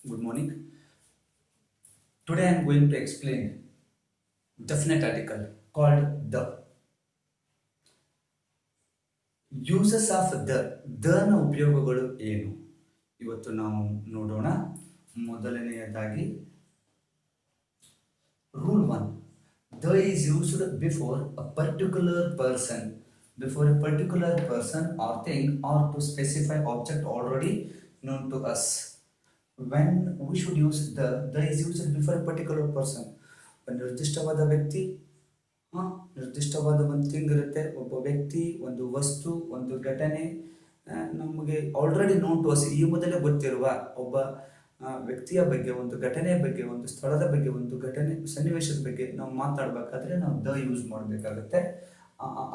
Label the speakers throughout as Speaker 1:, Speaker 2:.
Speaker 1: Good morning. Today I am going to explain definite article called the. Uses of the ನ ಉಪಯೋಗಗಳು ಏನು ಇವತ್ತು ನಾವು ನೋಡೋಣ. ಮೊದಲನೆಯದಾಗಿ rule 1. The is used before a particular person or thing or to specify object already known to us. When we should use the is used before a particular person. ಒಂದು ನಿರ್ದಿಷ್ಟವಾದ ವ್ಯಕ್ತಿ, ನಿರ್ದಿಷ್ಟವಾದ ಒಂದು ಥಿಂಗ್ ಇರುತ್ತೆ, ಒಬ್ಬ ವ್ಯಕ್ತಿ, ಒಂದು ವಸ್ತು, ಒಂದು ಘಟನೆ ನಮಗೆ ಆಲ್ರೆಡಿ ನೋನ್ ಟು ಅಸ್, ಈ ಮೊದಲೇ ಗೊತ್ತಿರುವ ಒಬ್ಬ ವ್ಯಕ್ತಿಯ ಬಗ್ಗೆ, ಒಂದು ಘಟನೆಯ ಬಗ್ಗೆ, ಒಂದು ಸ್ಥಳದ ಬಗ್ಗೆ, ಒಂದು ಘಟನೆ ಸನ್ನಿವೇಶದ ಬಗ್ಗೆ ನಾವು ಮಾತಾಡಬೇಕಾದ್ರೆ ನಾವು ದ ಯೂಸ್ ಮಾಡಬೇಕಾಗುತ್ತೆ.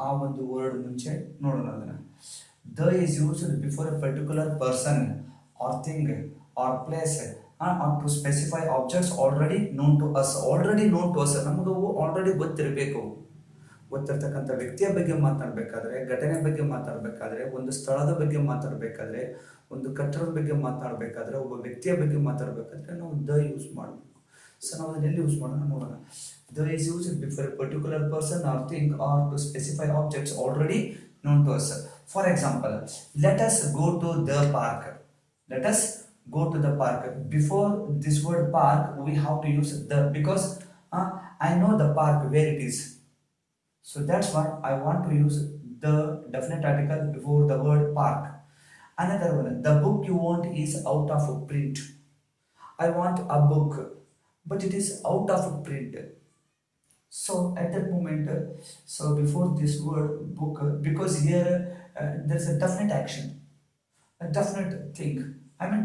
Speaker 1: ಆ ಒಂದು ವರ್ಡ್ ಮುಂಚೆ ನೋಡೋಣ. ಅದನ್ನ the is used before a particular person or thing or place or to specify objects already known to us. Already known to us, ನಮಗೂ ಆಲ್ರೆಡಿ ಗೊತ್ತಿರಬೇಕು. ಗೊತ್ತಿರ್ತಕ್ಕಂಥ ವ್ಯಕ್ತಿಯ ಬಗ್ಗೆ ಮಾತಾಡಬೇಕಾದ್ರೆ, ಘಟನೆ ಬಗ್ಗೆ ಮಾತಾಡಬೇಕಾದ್ರೆ, ಒಂದು ಸ್ಥಳದ ಬಗ್ಗೆ ಮಾತಾಡಬೇಕಾದ್ರೆ, ಒಂದು ಕಟ್ಟಡದ ಬಗ್ಗೆ ಮಾತಾಡಬೇಕಾದ್ರೆ, ಒಬ್ಬ ವ್ಯಕ್ತಿಯ ಬಗ್ಗೆ ಮಾತಾಡಬೇಕಾದ್ರೆ ನಾವು ದ ಯೂಸ್ ಮಾಡಬೇಕು. ಸೊ ನಾವು ಅದನ್ನ ಎಲ್ಲಿ ಯೂಸ್ ಮಾಡೋಣ ನೋಡೋಣ. The is use before a particular person or thing or to specify objects already known to us. For example, let us go to the park. Let us go to the park. Before this word park we have to use the, because I know the park where it is. So that's why I want to use the definite article before the word park. Another one, the book you want is out of print. I want a book but it is out of print. So at that moment, so before this word book, because here there's a definite action, a definite thing, I mean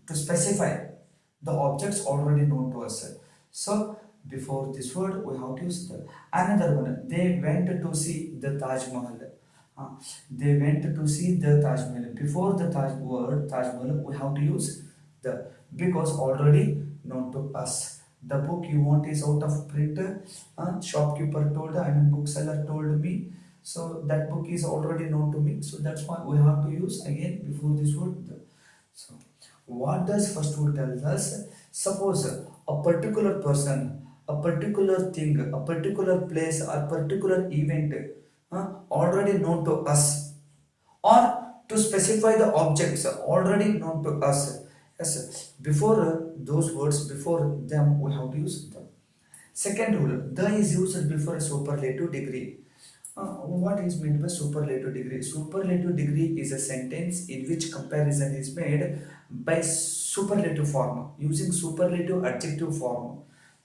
Speaker 1: to specify the objects already known to us. So before this word we have to use the. Another one, they went to see the Taj Mahal. They went to see the Taj Mahal. Before the word Taj Mahal we have to use the, because already known to us. The book you want is out of print. Shopkeeper told, I mean bookseller told me, so that book is already known to me. So that's why we have to use again before this word the. So what does first word tell us? Suppose a particular person, a particular thing, a particular place or particular event already known to us, or to specify the objects already known to us. Yes, before those words, before them we have to use the. Second rule, the is used before a superlative degree. What is meant by superlative degree? Superlative degree is a sentence in which comparison is made by superlative form, using superlative adjective form.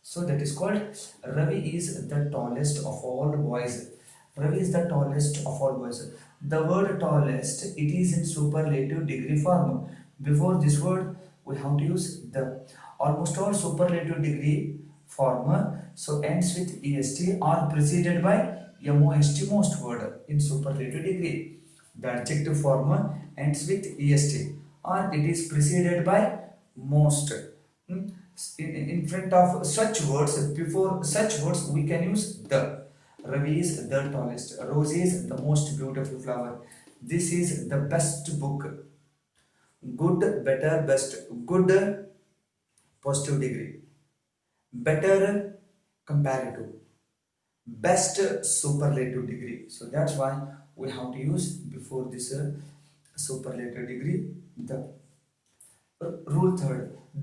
Speaker 1: So that is called Ravi is the tallest of all boys. Ravi is the tallest of all boys. The word tallest, it is in superlative degree form. Before this word we have to use the. Almost all superlative degree form so ends with est or preceded by most, most word in superlative degree. The adjective form ends with est or it is preceded by most. In front of such words, before such words we can use the. Ravi is the tallest. Rose is the most beautiful flower. This is the best book. Good, better, best. Good, positive degree. Better, comparative. Best, superlative degree. So that's why we have to use before this superlative degree the. Rule 3.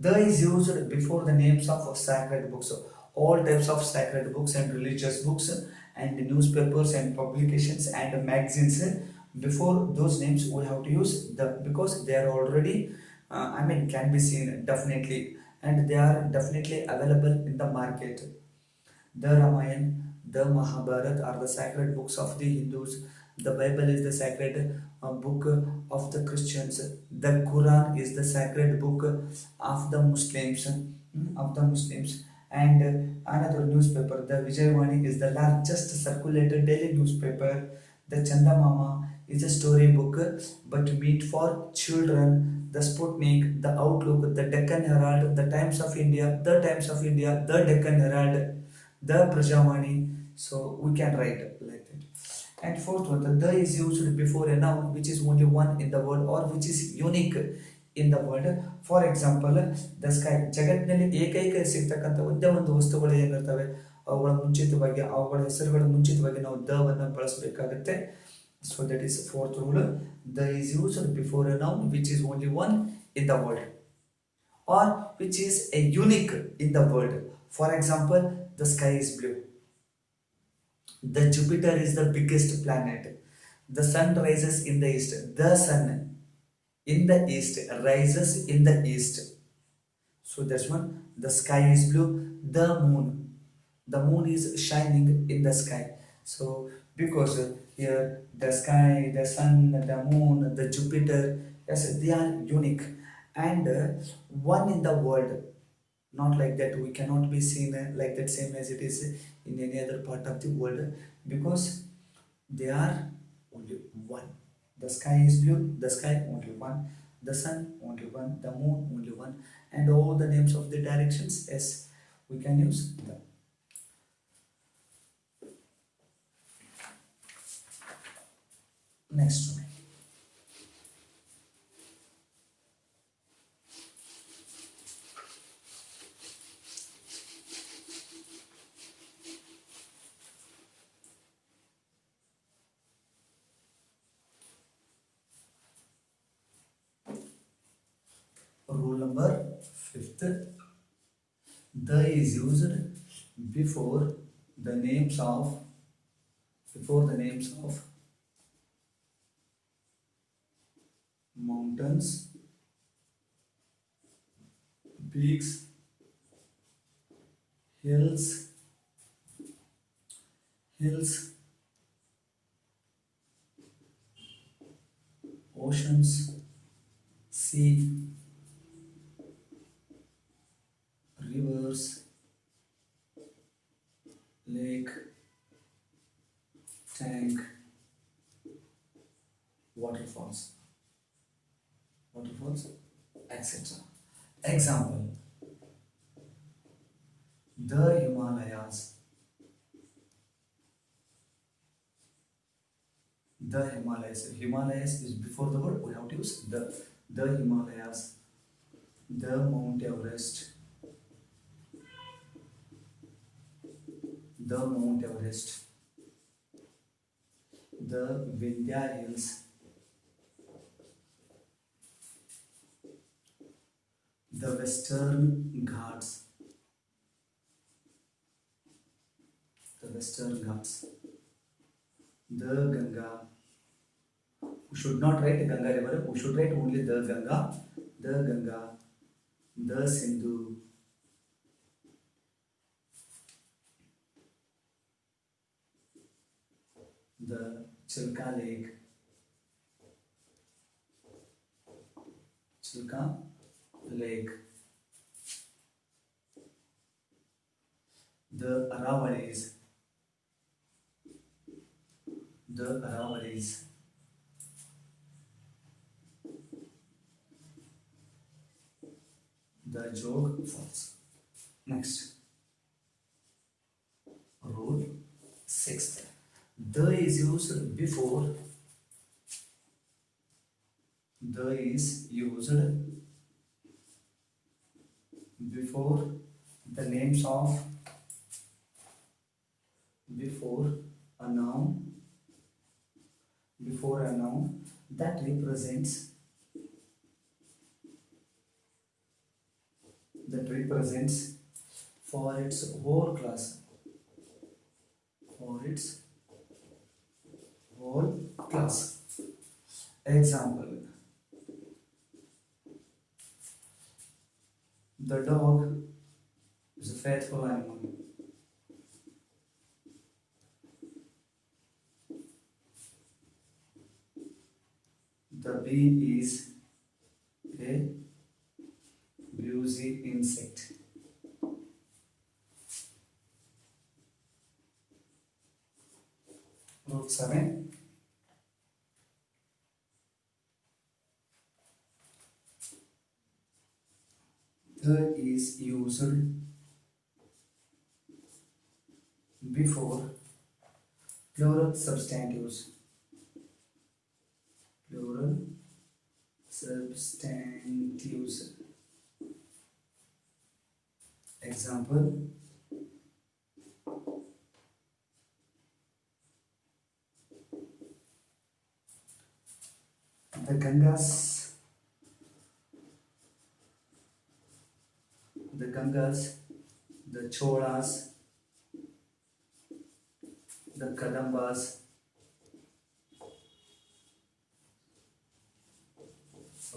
Speaker 1: The is used before the names of sacred books. All types of sacred books and religious books and newspapers and publications and magazines, before those names we have to use the, because they are already can be seen definitely and they are definitely available in the market. The Ramayana, the Mahabharata are the sacred books of the Hindus. The Bible is the sacred book of the Christians. The Quran is the sacred book of the Muslims. And another newspaper, the Vijayawani, is the largest circulated daily newspaper. The Chandamama is a story book but meant for children. The Sputnik, the Outlook, the Deccan Herald, the Times of India, the Deccan Herald, the Prajavani. So we can write like that. And fourth one, the is used before a noun which is only one in the word or which is unique in the world. For example, the sky. ಜಗತ್ತಿನಲ್ಲಿ ಏಕೈಕ ಸಿಗ್ತಕ್ಕಂಥ ಒಂದೇ ಒಂದು ವಸ್ತುಗಳು ಏನಿರ್ತವೆ ಅವುಗಳ ಮುಂಚಿತವಾಗಿ ಅವುಗಳ ಹೆಸರುಗಳ ಮುಂಚಿತವಾಗಿ ನಾವು ದ ವನ್ನು ಬಳಸಬೇಕಾಗುತ್ತೆ. So that is fourth rule. The is used before a noun which is only one in the world or which is a unique in the world. For example, the sky is blue. The Jupiter is the biggest planet. The sun rises in the east. The sun in the east rises in the east. So that's one. The sky is blue. The moon is shining in the sky. So because here the sky, the sun, the moon, the Jupiter, yes, they are unique and one in the world. Not like that we cannot be seen like that same as it is in any other part of the world, because they are only one. The sky is blue, the sky only one, the sun only one, the moon only one, and all the names of the directions, yes, we can use them. Next one. Rule number 5th. The is used before the names of mountains, peaks, hills, oceans, sea, rivers, lake, tank, waterfalls, etc. Example: the Himalayas. The Himalayas. Himalayas is before the word. We have to use the. The Himalayas. The Mount Everest. The Mount Everest. The Vindhya Hills. The Western Ghats. The Western Ghats. The Ganga. We should not write Ganga river. We should write only the Ganga. The Ganga. The Sindhu. The Chilka Lake. The Aravallis. The Jog Falls. Next. Rule 6th. The is used before. The is used before the names of, before a noun that represents for its whole class. Example: the dog is a faithful animal. The bee is a busy insect. Rule 7. The is used before plural substantives. Plural substantives. use. Example, the Gangas, the Cholas, the Kadambas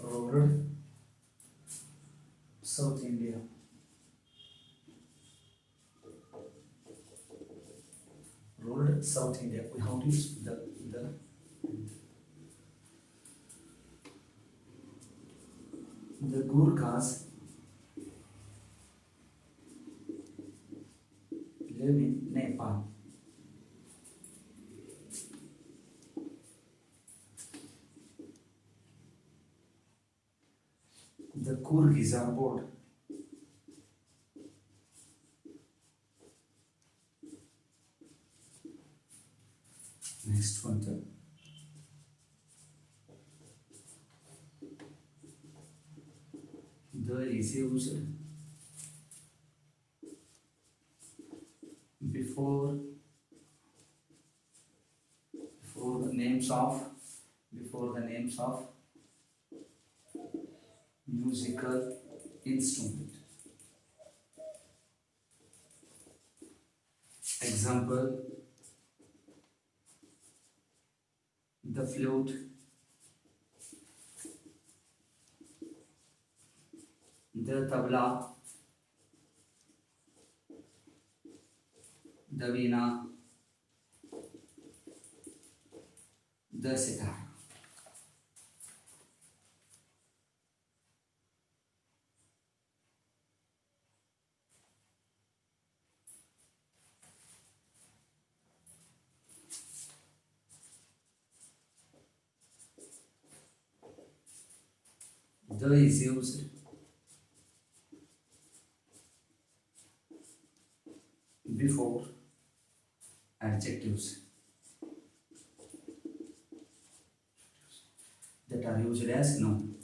Speaker 1: ruled South India. Ruled South India. We have to use the Gurkhas live in Nepal. The Kurgis are bored. Next one. The is used before the names of musical instrument. Example, the flute, the tabla, the veena, the sitar. The is used before adjectives that are used as noun.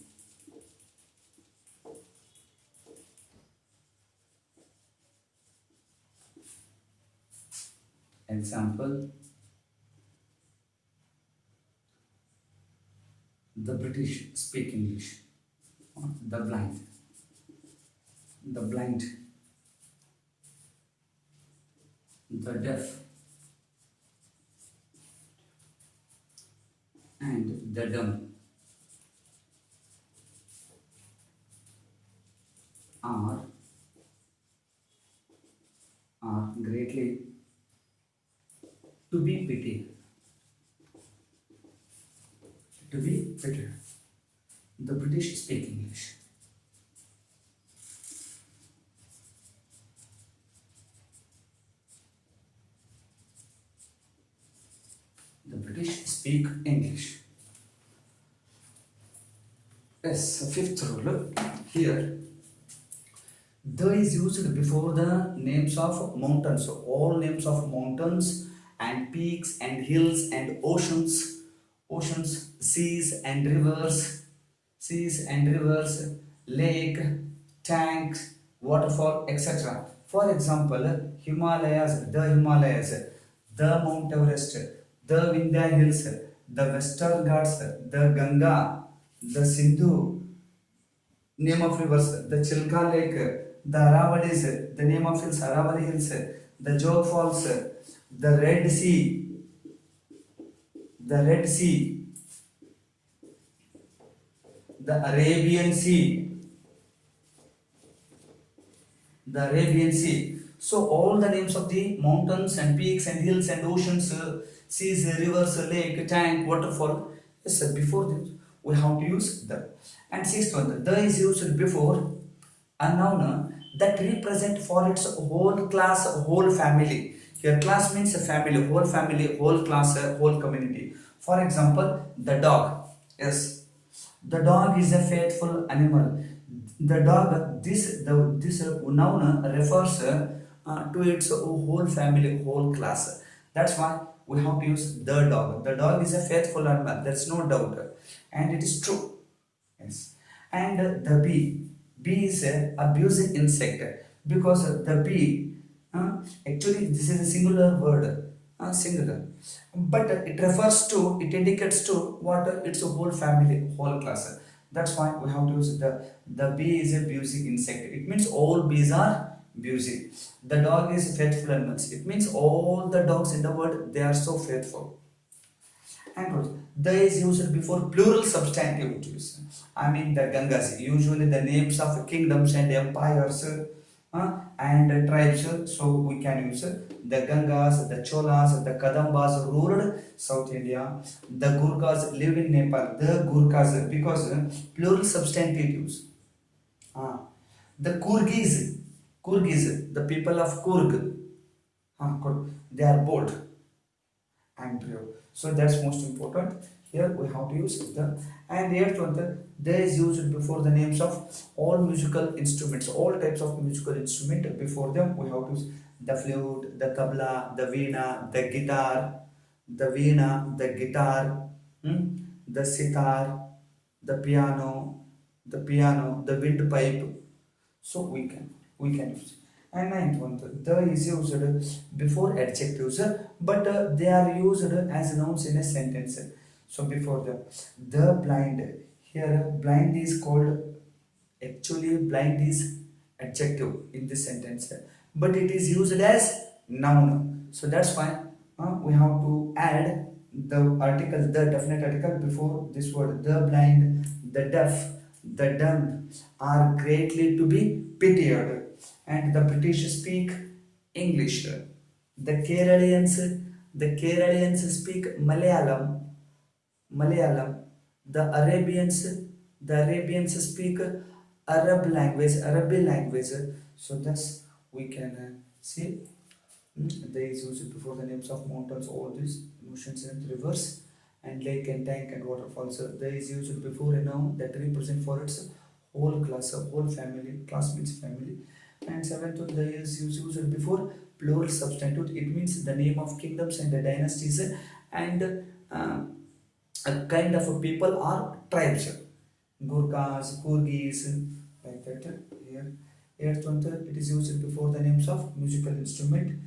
Speaker 1: Example, the British speak English. The blind, the deaf, and the dumb are greatly to be pitied. To be pitied. The British speak English. The British speak English. Yes, fifth rule here. The is used before the names of mountains. So all names of mountains and peaks and hills and oceans, seas and rivers, lake, tanks, waterfall, etc. For example, Himalayas, the Mount Everest, the Vindhya Hills, the Western Ghats, the Ganga, the Sindhu, name of rivers, the Chilka Lake, the Aravallis, the name of hills, Aravalli Hills, the Jog Falls, the Red Sea, the Arabian Sea, So all the names of the mountains and peaks and hills and oceans, seas, rivers, lake, tank, waterfall. Yes, sir, before this we have to use the. And sixth one, the is used before a noun that represent for its whole class, whole family. Here class means a family, whole class, whole community. For example, the dog. Yes, the dog is a faithful animal. The dog, this noun refers to its whole family, whole class. That's why we have to use the dog. The dog is a faithful animal. There's no doubt, and it is true. Yes. And the bee is a abusing insect because the bee actually this is a singular word, singular, but it refers to, it indicates to what, it's a whole family, whole class. That's why we have to use the bee is a abusing insect. It means all bees are abusing. The dog is faithful animals. It means all the dogs in the world, they are so faithful. And what? The is used before plural substantive use. I mean the Gangas, usually the names of kingdoms and empires and tribes. So we can use the Gangas, the Cholas, the Kadambas ruled South India. The Gurkhas lived in Nepal. The Gurkhas, because plural substantive use. Uh, the Kurgis, the people of Kurg, they are bold and pure. So that's most important. Here we have to use the, and here to there is used before the names of all musical instruments, all types of musical instrument. Before them we have to use the flute, the tabla, the veena, the guitar, the sitar, the windpipe. So we can use. And ninth one, the is used before adjectives, but they are used as nouns in a sentence. So before the blind, here blind is called, actually blind is adjective in this sentence, but it is used as noun. So that's why we have to add the article, the definite article before this word. The blind, the deaf, the dumb are greatly to be pitied, and the British speak English. The Keralians speak Malayalam. The Arabians speak Arabic language. So thus we can see they is used before the names of mountains, all these oceans and rivers, and lake and tank and waterfalls. They is used before a noun that represent for its whole class, whole family. Class means family. And seventh one, they is used before plural substitute. It means the name of kingdoms and the dynasties and a kind of a people or tribes. Gurkhas, Kurgis, like that. Here, eighth one, it is used before the names of musical instrument.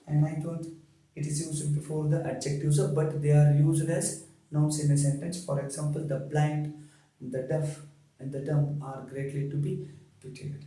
Speaker 1: And ninth one, it is used before the adjectives, but they are used as nouns in a sentence. For example, the blind, the deaf, and the dumb are greatly to be pitied.